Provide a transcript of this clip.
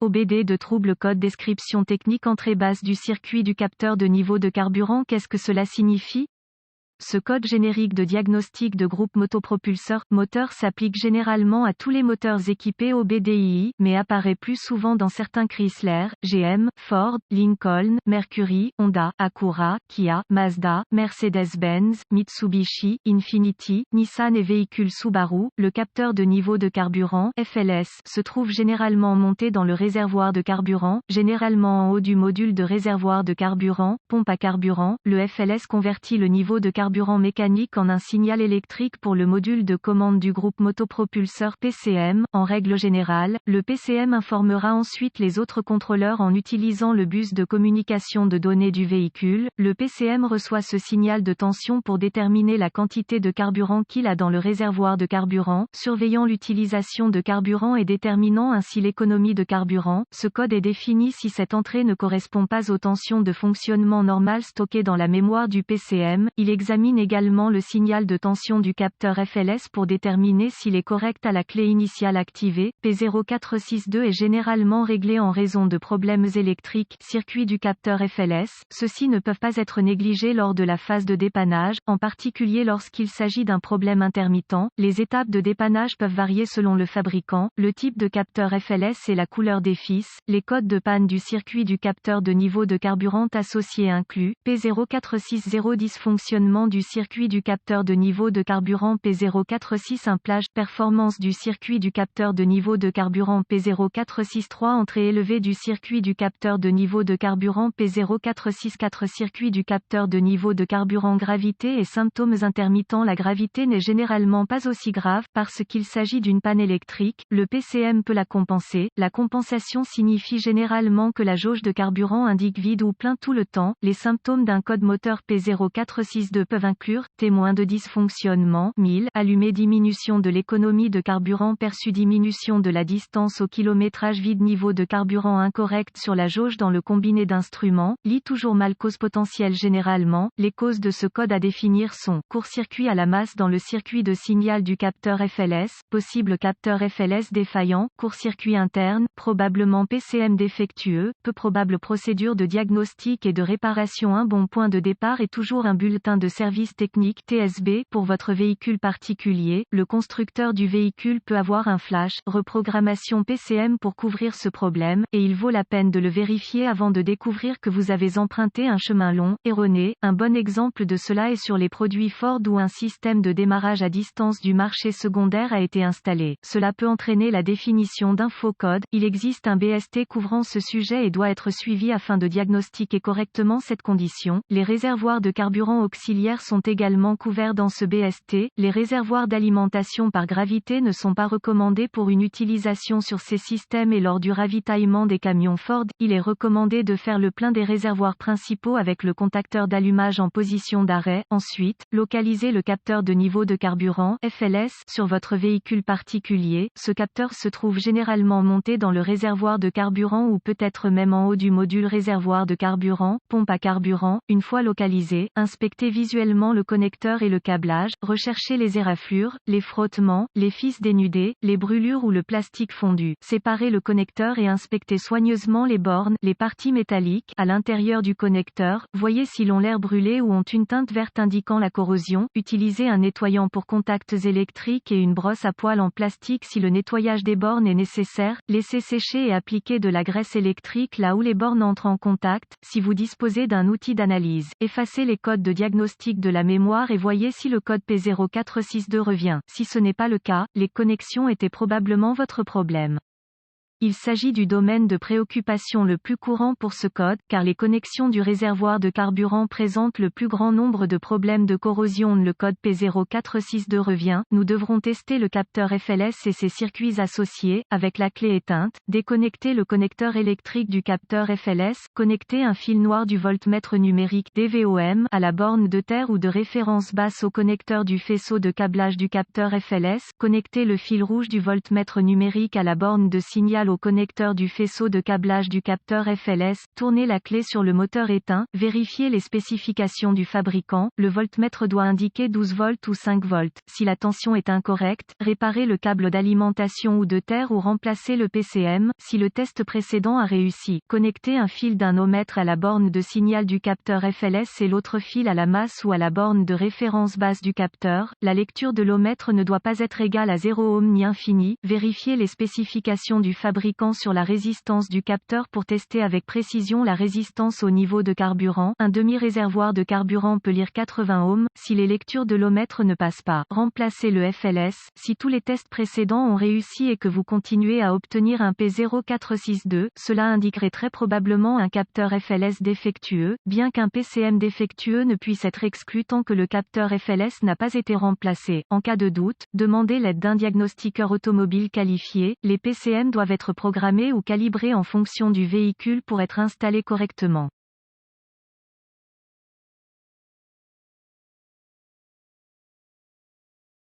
OBD de trouble code description technique entrée basse du circuit du capteur de niveau de carburant. Qu'est-ce que cela signifie? Ce code générique de diagnostic de groupe motopropulseur moteur s'applique généralement à tous les moteurs équipés OBDII, mais apparaît plus souvent dans certains Chrysler, GM, Ford, Lincoln, Mercury, Honda, Acura, Kia, Mazda, Mercedes-Benz, Mitsubishi, Infiniti, Nissan et véhicules Subaru. Le capteur de niveau de carburant FLS se trouve généralement monté dans le réservoir de carburant, généralement en haut du module de réservoir de carburant, pompe à carburant. Le FLS convertit le niveau de carburant mécanique en un signal électrique pour le module de commande du groupe motopropulseur PCM. En règle générale, le PCM informera ensuite les autres contrôleurs en utilisant le bus de communication de données du véhicule. Le PCM reçoit ce signal de tension pour déterminer la quantité de carburant qu'il a dans le réservoir de carburant, surveillant l'utilisation de carburant et déterminant ainsi l'économie de carburant. Ce code est défini si cette entrée ne correspond pas aux tensions de fonctionnement normales stockées dans la mémoire du PCM. Il examine également le signal de tension du capteur FLS pour déterminer s'il est correct à la clé initiale activée. P0462 est généralement réglé en raison de problèmes électriques, circuit du capteur FLS. Ceux-ci ne peuvent pas être négligés lors de la phase de dépannage, en particulier lorsqu'il s'agit d'un problème intermittent. Les étapes de dépannage peuvent varier selon le fabricant, le type de capteur FLS et la couleur des fils. Les codes de panne du circuit du capteur de niveau de carburant associé inclus. P0460 dysfonctionnement du circuit du capteur de niveau de carburant. P046 un plage performance du circuit du capteur de niveau de carburant. P0463 entrée élevée du circuit du capteur de niveau de carburant. P0464 circuit du capteur de niveau de carburant. Gravité et symptômes intermittents. La gravité n'est généralement pas aussi grave parce qu'il s'agit d'une panne électrique. Le PCM peut la compenser. La compensation signifie généralement que la jauge de carburant indique vide ou plein tout le temps. Les symptômes d'un code moteur P0462 peuvent inclure témoins de dysfonctionnement, 1000, allumé, diminution de l'économie de carburant perçue, diminution de la distance au kilométrage vide, niveau de carburant incorrect sur la jauge dans le combiné d'instruments, lit toujours mal, cause potentielle. Généralement, les causes de ce code à définir sont court-circuit à la masse dans le circuit de signal du capteur FLS, possible capteur FLS défaillant, court-circuit interne, probablement PCM défectueux, peu probable procédure de diagnostic et de réparation. Un bon point de départ est toujours un bulletin de service technique TSB pour votre véhicule particulier. Le constructeur du véhicule peut avoir un flash reprogrammation PCM pour couvrir ce problème, et il vaut la peine de le vérifier avant de découvrir que vous avez emprunté un chemin long, erroné. Un bon exemple de cela est sur les produits Ford où un système de démarrage à distance du marché secondaire a été installé. Cela peut entraîner la définition d'un faux code. Il existe un BST couvrant ce sujet et doit être suivi afin de diagnostiquer correctement cette condition. Les réservoirs de carburant auxiliaires sont également couverts dans ce BST. Les réservoirs d'alimentation par gravité ne sont pas recommandés pour une utilisation sur ces systèmes et lors du ravitaillement des camions Ford, il est recommandé de faire le plein des réservoirs principaux avec le contacteur d'allumage en position d'arrêt. Ensuite, localisez le capteur de niveau de carburant FLS sur votre véhicule particulier. Ce capteur se trouve généralement monté dans le réservoir de carburant ou peut-être même en haut du module réservoir de carburant, pompe à carburant. Une fois localisé, inspectez visuellement le connecteur et le câblage, recherchez les éraflures, les frottements, les fils dénudés, les brûlures ou le plastique fondu. Séparez le connecteur et inspectez soigneusement les bornes, les parties métalliques, à l'intérieur du connecteur. Voyez si l'ont l'air brûlé ou ont une teinte verte indiquant la corrosion. Utilisez un nettoyant pour contacts électriques et une brosse à poils en plastique si le nettoyage des bornes est nécessaire. Laissez sécher et appliquer de la graisse électrique là où les bornes entrent en contact. Si vous disposez d'un outil d'analyse, effacez les codes de diagnostic de la mémoire et voyez si le code P0462 revient. Si ce n'est pas le cas, les connexions étaient probablement votre problème. Il s'agit du domaine de préoccupation le plus courant pour ce code, car les connexions du réservoir de carburant présentent le plus grand nombre de problèmes de corrosion. Le code P0462 revient. Nous devrons tester le capteur FLS et ses circuits associés, avec la clé éteinte, déconnecter le connecteur électrique du capteur FLS, connecter un fil noir du voltmètre numérique DVOM à la borne de terre ou de référence basse au connecteur du faisceau de câblage du capteur FLS, connecter le fil rouge du voltmètre numérique à la borne de signal au au connecteur du faisceau de câblage du capteur FLS, tournez la clé sur le moteur éteint, vérifiez les spécifications du fabricant, le voltmètre doit indiquer 12 volts ou 5 volts. Si la tension est incorrecte, réparez le câble d'alimentation ou de terre ou remplacez le PCM. Si le test précédent a réussi, connectez un fil d'un ohmmètre à la borne de signal du capteur FLS et l'autre fil à la masse ou à la borne de référence basse du capteur. La lecture de l'ohmmètre ne doit pas être égale à 0 ohm ni infini. Vérifiez les spécifications du fabricant sur la résistance du capteur pour tester avec précision la résistance au niveau de carburant. Un demi-réservoir de carburant peut lire 80 ohms. Si les lectures de l'ohmmètre ne passent pas, remplacez le FLS. Si tous les tests précédents ont réussi et que vous continuez à obtenir un P0462, cela indiquerait très probablement un capteur FLS défectueux, bien qu'un PCM défectueux ne puisse être exclu tant que le capteur FLS n'a pas été remplacé. En cas de doute, demandez l'aide d'un diagnostiqueur automobile qualifié. Les PCM doivent être programmés ou calibrés en fonction du véhicule pour être installés correctement.